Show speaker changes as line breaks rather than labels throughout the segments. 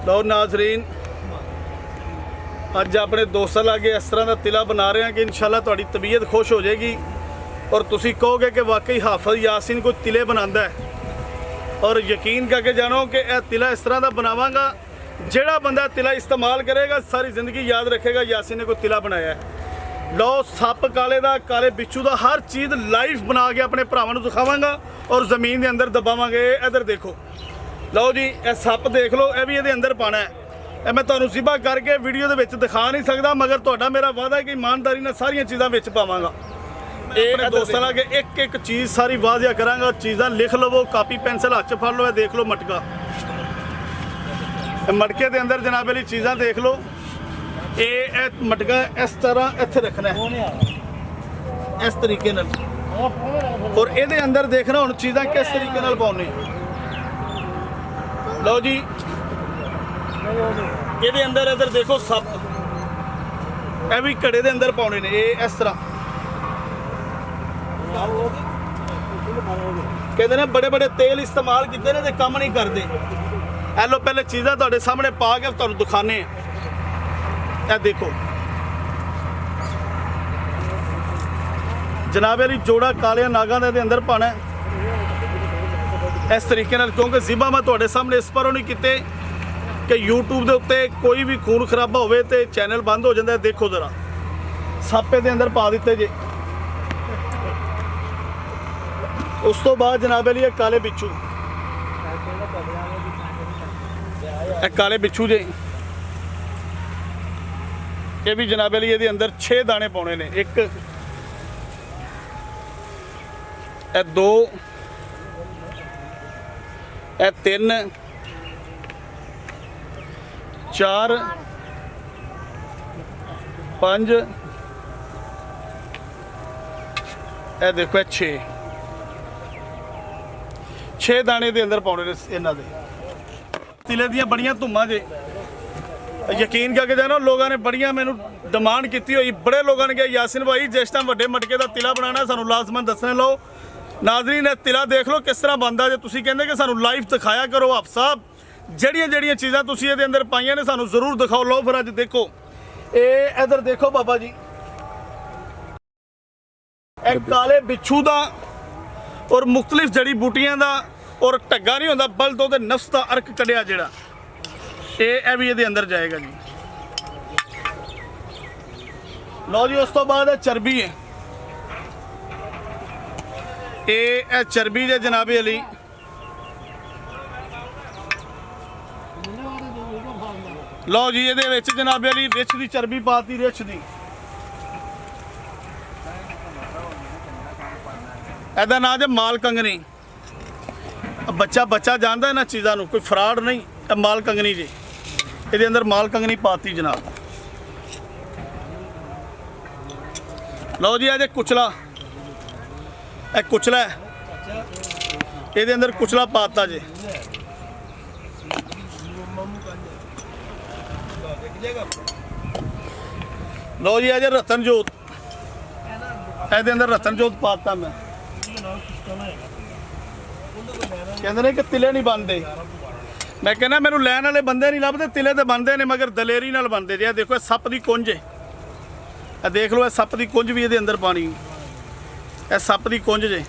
लो नाजरीन, अज अपने दोस्तों लागे इस तरह का तिला बना रहे हैं कि इंशाल्लाह तुहाडी तबीयत खुश हो जाएगी और तुसी कहोगे कि वाकई हाफिज यासीन कोई तिले बनाता है। और यकीन करके जानो कि यह तिला इस तरह का बनावांगा, जिहड़ा बंदा तिला इस्तेमाल करेगा सारी जिंदगी याद रखेगा यासीन ने कोई तिला बनाया है। लो सप काले का, काले बिच्छू का, हर चीज़ लाइव बना के अपने भरावां नूं दिखावांगा और ज़मीन के अंदर दबावांगे। इधर देखो, लो जी, यह सप देख लो, यह भी ये अंदर पाना है। यह मैं तुहानूं सिबा करके वीडियो दे विच दिखा नहीं सकता, मगर तुहाडा मेरा वादा है कि ईमानदारी नाल सारियां चीज़ां विच पावांगा। ये दोस्तों लागे एक एक चीज़ सारी वाजिया करांगा। चीज़ां लिख लवो, कापी पेंसिल हाथ च फड़ लो। देख लो मटका, मटके के अंदर जनाब वाली चीज़ां देख लो। ये मटका इस तरह इत्थे रखना है, इस तरीके नाल, और ये अंदर देखना हुण चीज़ां किस तरीके नाल पाउणे। लो जी, ये अंदर इधर देखो सप, यह भी घड़े के अंदर पाने ने। ये इस तरह कहते हैं बड़े बड़े तेल इस्तेमाल किते ने ते काम नहीं करते। ए लो पहले चीज़ां तुहाडे सामने पा के तुहानूं दिखाने। ए देखो जनाब अली जोड़ा कालिया नागां दे अंदर पाना इस तरीके नाल, क्योंकि जिबा मैं तुहाडे सामने इस पर नहीं किते कि यूट्यूब के उत्ते कोई भी खून खराबा होवे ते चैनल बंद हो जाता है। देखो जरा सापे दे अंदर पा दिते जे। उस तो बाद जनाब अली काले बिच्छू, काले बिच्छू जे, ये भी जनाब अली ये अंदर 6 दाने पाने ने। एक, ए 2, ए 3, 4, 5, ए देखो 6 दाने दे अंदर पाने इन्हां दे। तिले दियां बड़ियां धुम्मां जे, यकीन करके जानो लोगों ने बड़ियां मैनू डिमांड की हुई। बड़े लोगों ने कहा यासीन भाई जिस टाइम वड्डे मटके का तिला बनाना सानू लाजमन दसने। लो नाजरीन, तिला देख लो किस तरह बनता। जो तुसीं कहंदे कि सानू लाइव दिखाया करो हाफ साहब, जड़ियाँ जड़ियाँ चीज़ां तुसीं इहदे अंदर पाइयां ने सानू जरूर दिखाओ। लो फिर अज देखो, ये इधर देखो बाबा जी, एक काले बिच्छू का और मुख्तलिफ जड़ी बूटियां का, और ढग्गा नहीं होंदा बल्कि उहदे नफ्स का अर्क कढ़िया जिहड़ा, ये भी ये अंदर जाएगा जी। लो जी, उस तो बाद चरबी है। ये चरबी जे जनाब अली लो जी, ये जनाब अली रिछ की चरबी पाती, रिछ की। एदा नाम है माल कंगनी। बच्चा जानता है ना चीज़ों को, कोई फ्रॉड नहीं। माल कंगनी जी, ये अंदर माल कंगनी पाती जनाब। लो जी, अजे कुचला, एक कुचला है, ये अंदर कुचला पाता जी। लो जी, अजे रतन जोत, ये अंदर रतन जोत पाता मैं। कहते हैं कि तिले नहीं बनते। मैं कहना मैनू लैन वाले बंदे नहीं लभदे, तिले तो बनते हैं मगर दलेरी नाल बनते जे। देखो सप की कुंज है, देख लो सप की कुंज भी ये अंदर पानी, यह सप की कुंज जे।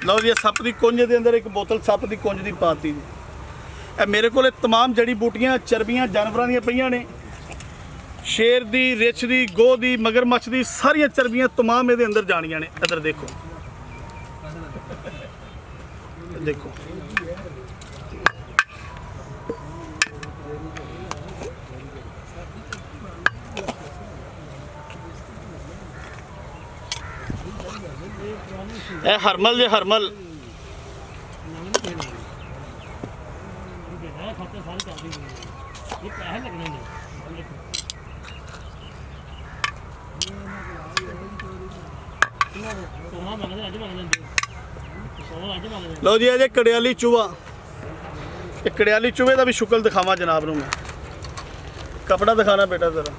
लो जी, सप की कुंज के अंदर एक बोतल सप की कुंज की पाती जी। मेरे को तमाम जड़ी बूटियां चरबियां जानवरों दी पईयां ने, शेर दी, रिछ दी, गोह दी, मगरमच्छ दी, सारियां चरबियां तमाम ये अंदर जानियां ने। इधर देखो, देखो ए हरमल जे, हरमल लो जी, अजे कड़ियाली चूहा, कड़ियाली चूहे का भी शुक्ल दिखावा जनाब नूं मैं। कपड़ा दिखाना बेटा जरा।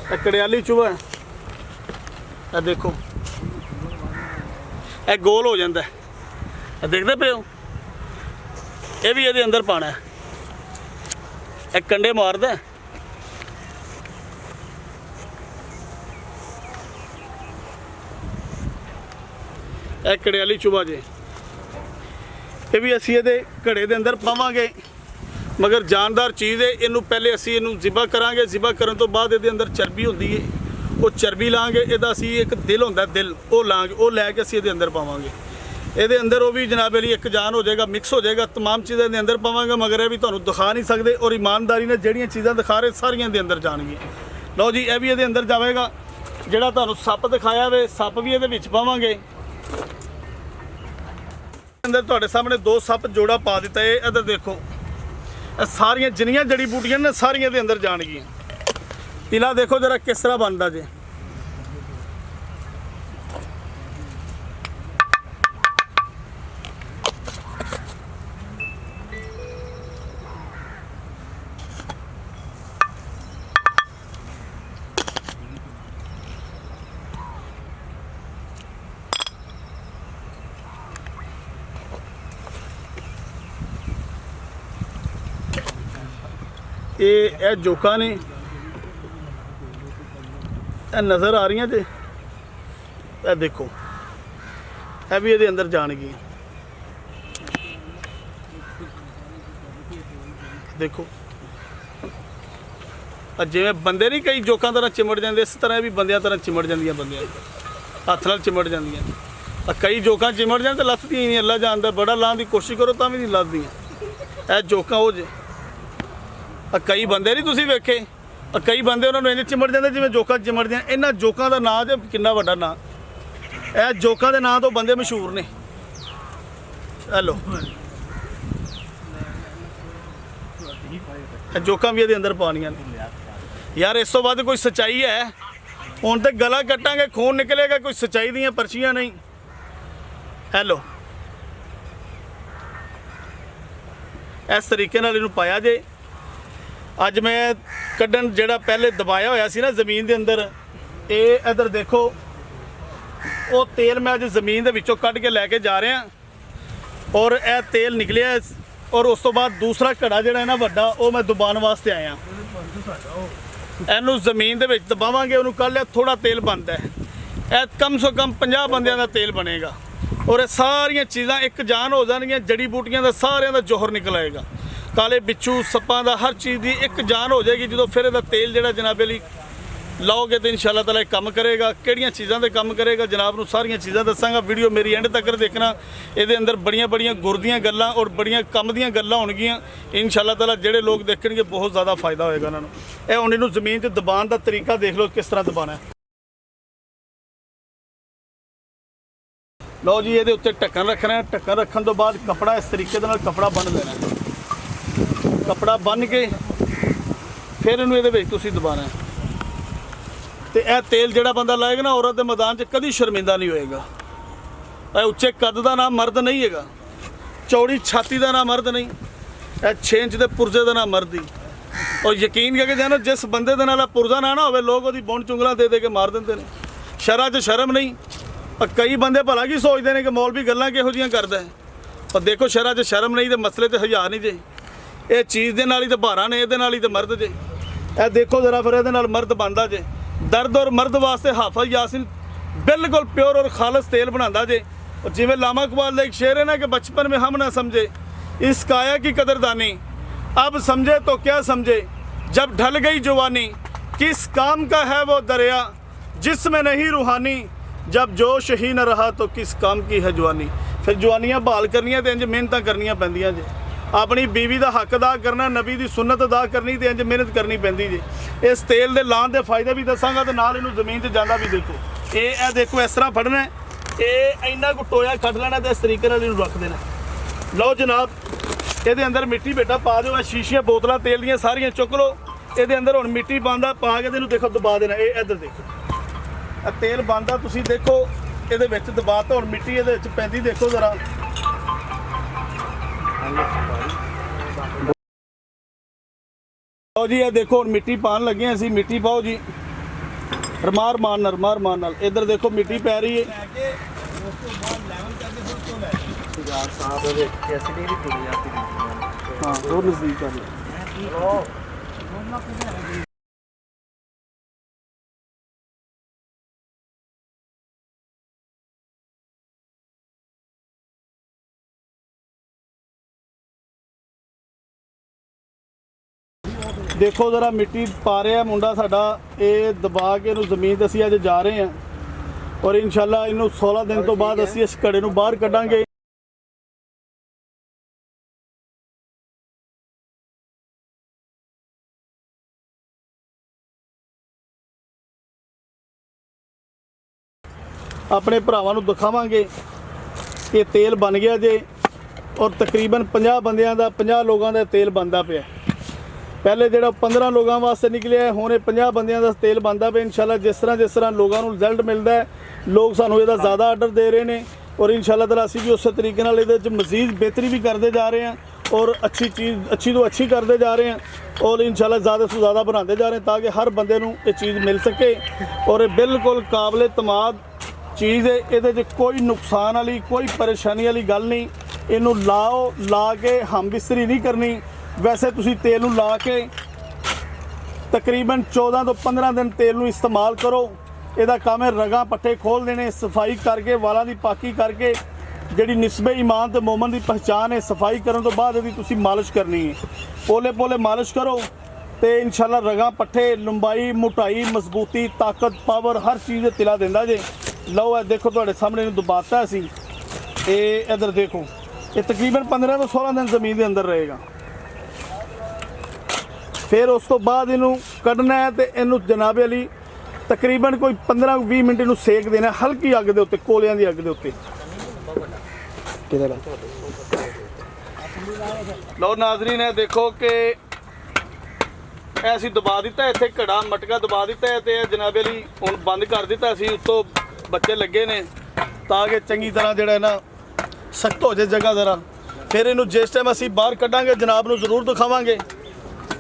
ਇਹ ਕੜਿਆਲੀ ਚੂਹਾ ਹੈ। ਇਹ ਦੇਖੋ ਇਹ ਗੋਲ ਹੋ ਜਾਂਦਾ, ਇਹ ਦੇਖਦੇ ਪਏ ਹੋ। ਇਹ ਵੀ ਇਹਦੇ ਅੰਦਰ ਪਾਣਾ, ਇਹ ਕੰਡੇ ਮਾਰਦਾ। ਇਹ ਕੜਿਆਲੀ ਚੂਹਾ ਜੇ, ਇਹ ਵੀ ਅਸੀਂ ਇਹਦੇ ਘੜੇ ਦੇ ਅੰਦਰ ਪਾਵਾਂਗੇ, ਮਗਰ ਜਾਨਦਾਰ ਚੀਜ਼ ਹੈ। ਇਹਨੂੰ ਪਹਿਲੇ ਅਸੀਂ ਇਹਨੂੰ ਜ਼ਿਬਾ ਕਰਾਂਗੇ, ਜ਼ਿਬਾ ਕਰਨ ਤੋਂ ਬਾਅਦ ਇਹਦੇ ਅੰਦਰ ਚਰਬੀ ਹੁੰਦੀ ਹੈ, ਉਹ ਚਰਬੀ ਲਾਂਗੇ। ਇਹਦਾ ਅਸੀਂ ਇੱਕ ਦਿਲ ਹੁੰਦਾ, ਦਿਲ ਉਹ ਲਾਂਗੇ, ਉਹ ਲੈ ਕੇ ਅਸੀਂ ਇਹਦੇ ਅੰਦਰ ਪਾਵਾਂਗੇ। ਇਹਦੇ ਅੰਦਰ ਉਹ ਵੀ ਜਨਾਬ ਲਈ ਇੱਕ ਜਾਨ ਹੋ ਜਾਏਗਾ, ਮਿਕਸ ਹੋ ਜਾਏਗਾ, तमाम ਚੀਜ਼ਾਂ ਦੇ ਅੰਦਰ ਪਾਵਾਂਗੇ। ਮਗਰ ਇਹ ਵੀ ਤੁਹਾਨੂੰ ਦਿਖਾ ਨਹੀਂ ਸਕਦੇ, ਔਰ ਇਮਾਨਦਾਰੀ ਨਾਲ ਜਿਹੜੀਆਂ ਚੀਜ਼ਾਂ ਦਿਖਾ ਰਹੇ ਸਾਰੀਆਂ ਦੇ ਅੰਦਰ ਜਾਣਗੀਆਂ। ਲਓ ਜੀ, ਇਹ ਵੀ ਇਹਦੇ ਅੰਦਰ ਜਾਵੇਗਾ। ਜਿਹੜਾ ਤੁਹਾਨੂੰ ਸੱਪ ਦਿਖਾਇਆ ਵੇ, ਸੱਪ ਵੀ ਇਹਦੇ ਵਿੱਚ ਪਾਵਾਂਗੇ। ਅੰਦਰ ਤੁਹਾਡੇ ਸਾਹਮਣੇ 2 ਸੱਪ ਜੋੜਾ ਪਾ ਦਿੱਤਾ ਹੈ। ਇੱਧਰ ਦੇਖੋ, ਇਹ ਸਾਰੀਆਂ ਜਿੰਨੀਆਂ ਜੜੀ ਬੂਟੀਆਂ ਨੇ ਸਾਰੀਆਂ ਦੇ ਅੰਦਰ ਜਾਣਗੀਆਂ। ਤਿਲਾ ਦੇਖੋ ਜਰਾ ਕਿਸ ਤਰ੍ਹਾਂ ਬਣਦਾ ਜੇ। ਇਹ ਜੋਕਾਂ ਨੇ, ਇਹ ਨਜ਼ਰ ਆ ਰਹੀਆਂ ਜੇ। ਇਹ ਦੇਖੋ, ਇਹ ਵੀ ਇਹਦੇ ਅੰਦਰ ਜਾਣਗੀਆਂ। ਦੇਖੋ, ਜਿਵੇਂ ਬੰਦੇ ਨਹੀਂ ਕਈ ਜੋਕਾਂ ਤਰ੍ਹਾਂ ਚਿਮੜ ਜਾਂਦੇ, ਇਸ ਤਰ੍ਹਾਂ ਇਹ ਵੀ ਬੰਦਿਆਂ ਤਰ੍ਹਾਂ ਚਿਮੜ ਜਾਂਦੀਆਂ, ਬੰਦਿਆਂ ਹੱਥ ਨਾਲ ਚਿਮੜ ਜਾਂਦੀਆਂ। ਕਈ ਜੋਕਾਂ ਚਿਮੜ ਜਾਣ ਤੇ ਲੱਥਦੀਆਂ ਹੀ ਨਹੀਂ, ਅੱਲਾ ਜਾਣਦਾ। ਬੜਾ ਲਾਉਣ ਦੀ ਕੋਸ਼ਿਸ਼ ਕਰੋ ਤਾਂ ਵੀ ਨਹੀਂ ਲੱਥਦੀਆਂ। ਇਹ ਜੋਕਾਂ ਉਹ ਜੇ। ਕਈ ਬੰਦੇ ਨਹੀਂ ਤੁਸੀਂ ਵੇਖੇ, ਕਈ ਬੰਦੇ ਉਹਨਾਂ ਨੂੰ ਇੰਨੇ ਚਿਮੜ ਜਾਂਦੇ ਜਿਵੇਂ ਜੋਕਾਂ ਚਿਮੜਦੀਆਂ। ਇਹਨਾਂ ਜੋਕਾਂ ਦਾ ਨਾਂ ਤੇ ਕਿੰਨਾ ਵੱਡਾ ਨਾਂ। ਇਹ ਜੋਕਾਂ ਦੇ ਨਾਂ ਤੋਂ ਬੰਦੇ ਮਸ਼ਹੂਰ ਨੇ। ਹੈਲੋ, ਇਹ ਜੋਕਾਂ ਵੀ ਇਹਦੇ ਅੰਦਰ ਪਾਣੀਆਂ ਨੇ। ਯਾਰ ਇਸ ਤੋਂ ਬਾਅਦ ਕੋਈ ਸੱਚਾਈ ਹੈ? ਹੁਣ ਤੇ ਗਲਾ ਕੱਟਾਂਗੇ, ਖੂਨ ਨਿਕਲੇਗਾ, ਕੋਈ ਸੱਚਾਈ ਦੀਆਂ ਪਰਚੀਆਂ ਨਹੀਂ। ਹੈਲੋ, ਇਸ ਤਰੀਕੇ ਨਾਲ ਇਹਨੂੰ ਪਾਇਆ ਜੇ। ਅੱਜ ਮੈਂ ਕੱਢਣ ਜਿਹੜਾ ਪਹਿਲੇ ਦਬਾਇਆ ਹੋਇਆ ਸੀ ਨਾ ਜ਼ਮੀਨ ਦੇ ਅੰਦਰ, ਇਹ ਇੱਧਰ ਦੇਖੋ, ਉਹ ਤੇਲ ਮੈਂ ਅੱਜ ਜ਼ਮੀਨ ਦੇ ਵਿੱਚੋਂ ਕੱਢ ਕੇ ਲੈ ਕੇ ਜਾ ਰਿਹਾ, ਔਰ ਇਹ ਤੇਲ ਨਿਕਲਿਆ। ਔਰ ਉਸ ਤੋਂ ਬਾਅਦ ਦੂਸਰਾ ਘੜਾ ਜਿਹੜਾ ਹੈ ਨਾ ਵੱਡਾ, ਉਹ ਮੈਂ ਦਬਾਉਣ ਵਾਸਤੇ ਆਇਆ। ਇਹਨੂੰ ਜ਼ਮੀਨ ਦੇ ਵਿੱਚ ਦਬਾਵਾਂਗੇ, ਉਹਨੂੰ ਕੱਢ ਲਿਆ, ਥੋੜਾ ਤੇਲ ਬਣਦਾ ਹੈ। ਇਹ ਕਮ ਸੇ ਕਮ 50 ਬੰਦਿਆਂ ਦਾ ਤੇਲ ਬਣੇਗਾ। ਔਰ ਇਹ ਸਾਰੀਆਂ ਚੀਜ਼ਾਂ ਇੱਕ ਜਾਨ ਹੋ ਜਾਣਗੀਆਂ। ਜੜੀ ਬੂਟੀਆਂ ਦਾ ਸਾਰਿਆਂ ਦਾ ਜੋਹਰ ਨਿਕਲ ਆਏਗਾ। ਕਾਲੇ ਬਿੱਛੂ, ਸੱਪਾਂ ਦਾ, ਹਰ ਚੀਜ਼ ਦੀ ਇੱਕ ਜਾਨ ਹੋ ਜਾਏਗੀ। ਜਦੋਂ ਫਿਰ ਇਹਦਾ ਤੇਲ ਜਿਹੜਾ ਜਨਾਬੇ ਲਈ ਲਾਓਗੇ ਤਾਂ ਇਨਸ਼ਾਅੱਲਾ ਤਾਲਾ ਇਹ ਕੰਮ ਕਰੇਗਾ। ਕਿਹੜੀਆਂ ਚੀਜ਼ਾਂ ਦੇ ਕੰਮ ਕਰੇਗਾ ਜਨਾਬ ਨੂੰ ਸਾਰੀਆਂ ਚੀਜ਼ਾਂ ਦੱਸਾਂਗਾ। ਵੀਡੀਓ ਮੇਰੀ ਐਂਡ ਤੱਕ ਦੇਖਣਾ। ਇਹਦੇ ਅੰਦਰ ਬੜੀਆਂ ਬੜੀਆਂ ਗੁਰ ਦੀਆਂ ਗੱਲਾਂ ਔਰ ਬੜੀਆਂ ਕੰਮ ਦੀਆਂ ਗੱਲਾਂ ਹੋਣਗੀਆਂ। ਇਨਸ਼ਾਅੱਲਾ ਤਾਲਾ ਜਿਹੜੇ ਲੋਕ ਦੇਖਣਗੇ ਬਹੁਤ ਜ਼ਿਆਦਾ ਫਾਇਦਾ ਹੋਏਗਾ ਉਹਨਾਂ ਨੂੰ। ਇਹ ਹੁਣ ਇਹਨੂੰ ਜ਼ਮੀਨ 'ਤੇ ਦਬਾਉਣ ਦਾ ਤਰੀਕਾ ਦੇਖ ਲਓ ਕਿਸ ਤਰ੍ਹਾਂ ਦਬਾਉਣਾ ਹੈ। ਲਓ ਜੀ, ਇਹਦੇ ਉੱਤੇ ਢੱਕਣ ਰੱਖਣਾ ਹੈ। ਢੱਕਣ ਰੱਖਣ ਤੋਂ ਬਾਅਦ ਕੱਪੜਾ ਇਸ ਤਰੀਕੇ ਦੇ ਨਾਲ ਕੱਪੜਾ ਬੰਨ੍ਹ ਲੈਣਾ ਹੈ। ਕੱਪੜਾ ਬੰਨ੍ਹ ਕੇ ਫਿਰ ਇਹਨੂੰ ਇਹਦੇ ਵਿੱਚ ਤੁਸੀਂ ਦਬਾਉਣਾ ਹੈ। ਤੇ ਇਹ ਤੇਲ ਜਿਹੜਾ ਬੰਦਾ ਲਾਏਗਾ ਨਾ, ਔਰਤ ਦੇ ਮੈਦਾਨ 'ਚ ਕਦੀ ਸ਼ਰਮਿੰਦਾ ਨਹੀਂ ਹੋਏਗਾ। ਇਹ ਉੱਚੇ ਕੱਦ ਦਾ ਨਾਮ ਮਰਦ ਨਹੀਂ ਹੈਗਾ, ਚੌੜੀ ਛਾਤੀ ਦਾ ਨਾਮ ਮਰਦ ਨਹੀਂ, ਇਹ 6 ਇੰਚ ਦੇ ਪੁਰਜ਼ੇ ਦਾ ਨਾਮ ਮਰਦ ਹੀ। ਔਰ ਯਕੀਨ ਕਰਕੇ ਜਾਣੋ, ਜਿਸ ਬੰਦੇ ਦੇ ਨਾਲ ਪੁਰਜ਼ਾ ਨਾ ਹੋਵੇ, ਲੋਕ ਉਹਦੀ ਬੁਣ ਚੁੰਗਲਾਂ ਦੇ ਕੇ ਮਾਰ ਦਿੰਦੇ ਨੇ। ਸ਼ਰਅ 'ਚ ਸ਼ਰਮ ਨਹੀਂ। ਕਈ ਬੰਦੇ ਭਲਾ ਕੀ ਸੋਚਦੇ ਨੇ ਕਿ ਮੌਲਵੀ ਗੱਲਾਂ ਕਿਹੋ ਜਿਹੀਆਂ ਕਰਦਾ ਹੈ। ਪਰ ਦੇਖੋ, ਸ਼ਰਅ 'ਚ ਸ਼ਰਮ ਨਹੀਂ ਤੇ ਮਸਲੇ ਤੇ ਹਯਾ ਨਹੀਂ ਜੇ। ਇਹ ਚੀਜ਼ ਦੇ ਨਾਲ ਹੀ ਤਾਂ ਭਾਰਾ ਨੇ, ਇਹਦੇ ਨਾਲ ਹੀ ਤਾਂ ਮਰਦ ਜੇ। ਇਹ ਦੇਖੋ ਜ਼ਰਾ, ਫਿਰ ਇਹਦੇ ਨਾਲ ਮਰਦ ਬਣਦਾ ਜੇ। ਦਰਦ ਔਰ ਮਰਦ ਵਾਸਤੇ ਹਾਫਿਜ਼ यासीन बिल्कुल प्योर और खालस तेल बनाता जे। और जिमें लामा इकबाल का एक शेर है ना कि बचपन में हम ना समझे इस काया की कदरदानी, अब समझे तो क्या समझे जब ढल गई जवानी। किस काम का है वो दरिया जिसमें नहीं रूहानी, जब जोश ही न रहा तो किस काम की है जवानी। फिर जवानियाँ बहाल करनियाँ तो इंज मेहनत करनियाँ पैंदियां जे। अपनी बीवी का हक अदा करना, नबी की सुन्नत अदा करनी तो इंज मेहनत करनी पैंदी जी। इस तेल के लाने के फायदे भी दसांगा तो नाल इनू जमीन से जाना भी। देखो ये देखो इस तरह फड़ना है, ये इन्ना को टोया कट लेना तो इस तरीके नाल इनू रख देना। लो जनाब, ये अंदर मिट्टी बेटा पा दो। शीशियाँ बोतल तेल दियाँ सारियाँ चुक लो। ये अंदर हुण मिट्टी पांदा पा के इनू देखो दबा देना। ये इधर देखो तेल बनता, तुसीं देखो ये दबाता। हुण मिट्टी ये पैंदी देखो जरा। लो जी, ये देखो हुण मिट्टी पान लगे असीं। मिट्टी पाओ जी। ਮਾਰ ਨਾਲ ਇੱਧਰ ਦੇਖੋ ਮਿੱਟੀ ਪੈ ਰਹੀ ਹੈ। ਹਾਂ ਉਹ ਨਜ਼ਦੀਕ ਕਰ ਲਓ। देखो जरा मिट्टी पा रहा मुंडा साडा, ये दबा के इनू जमीन ते असीं अज जा रहे हैं और इंशाल्लाह इनू 16 दिन तो बाद असीं इस घड़े नू बाहर कड्डांगे। अपने भरावां नू दिखावांगे कि तेल बन गया जे और तकरीबन 50 बंदियां दा 50 लोगों का तेल बनता पिया। पहले जो 15 लोगों वास्ते निकले हुणे 50 बंदियां का तेल बनता पे। इंशाल्लाह जिस तरह लोगों को रिजल्ट मिलता है, लोग सानू इहदा ज़्यादा आर्डर दे रहे हैं और इंशाल्लाह ताला असीं भी उस तरीके नाल इहदे च मज़ीद बेहतरी भी करते जा रहे हैं और अच्छी चीज़ अच्छी तो अच्छी करते जा रहे हैं और इंशाल्लाह ज़्यादा से ज़्यादा बनाते जा रहे हैं ताकि हर बंदे नूं ये चीज़ मिल सके। और बिल्कुल काबिल तमाद चीज़ है, इहदे च कोई नुकसान वाली कोई परेशानी वाली गल नहीं। इनू लाओ, ला के हम बिस्तरी नहीं करनी। वैसे तुसी तेल नूं ला के तकरीबन 14 तो 15 दिन तेल नूं इस्तेमाल करो। इहदा काम है रगां पट्टे खोल देने, सफाई करके वालां दी पाकी करके जिहड़ी निस्बे ईमान ते मोमन दी पहचान है, सफाई करन तो बाद इहदी तुसी मालिश करनी है। पोले पोले मालिश करो तो इंशाल्लाह रगां पट्टे लंबाई मोटाई मजबूती ताकत पावर हर चीज़ तिला देंदा जे। लो है देखो तुहाडे सामने दबाता असीं, ये इधर देखो, ये तकरीबन 15 तो 16 दिन ज़मीन के अंदर रहेगा। फिर उस तो बाद इनू कढ़ना है तो इनू जनाब अली तकरीबन कोई 15-20 मिनट इनू सेक देना हल्की अग के उत्ते, कोलियां की अग के उत्ते। लो नाजरीन है देखो कि ऐसी दबा दिता इत्थे घड़ा मटका दबा दिता है तो जनाब अली हुण बंद कर दिता। असीं उत्तों बच्चे लगे ने ताकि चंगी तरह जिहड़ा ना सख्त हो जाए जगह जरा। फिर इनू जिस टाइम असीं बाहर कढ़ांगे जनाब नूं जरूर दिखावांगे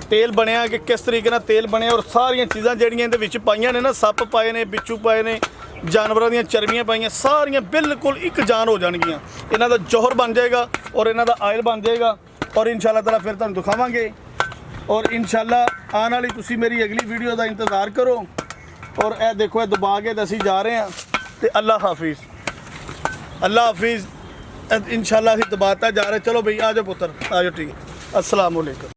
तेल बनया कि किस तरीके नाल तेल बनया और सारियां चीज़ां जिहड़ियां इहदे विच पाईयां ने ना, सप पाए ने, बिच्छू पाए ने, जानवरों दी चर्बियां पाईयां, सारियां बिल्कुल एक जान हो जाणगियां। इन्हां दा जौहर बन जाएगा और इन्हां दा आयल बन जाएगा और इंशाल्लाह ताला फिर तुहानूं दिखावांगे। और इंशाल्लाह आने वाली तुसीं मेरी अगली वीडियो का इंतज़ार करो। और यह देखो ये दबा के असीं जा रहे हैं तो अल्लाह हाफिज़, अल्लाह हाफिज़। इंशाल्लाह असीं दबाता जा रहे। चलो भाई आ जाओ पुत्र, आ जाओ, ठीक है। अस्सलाम वालेकुम।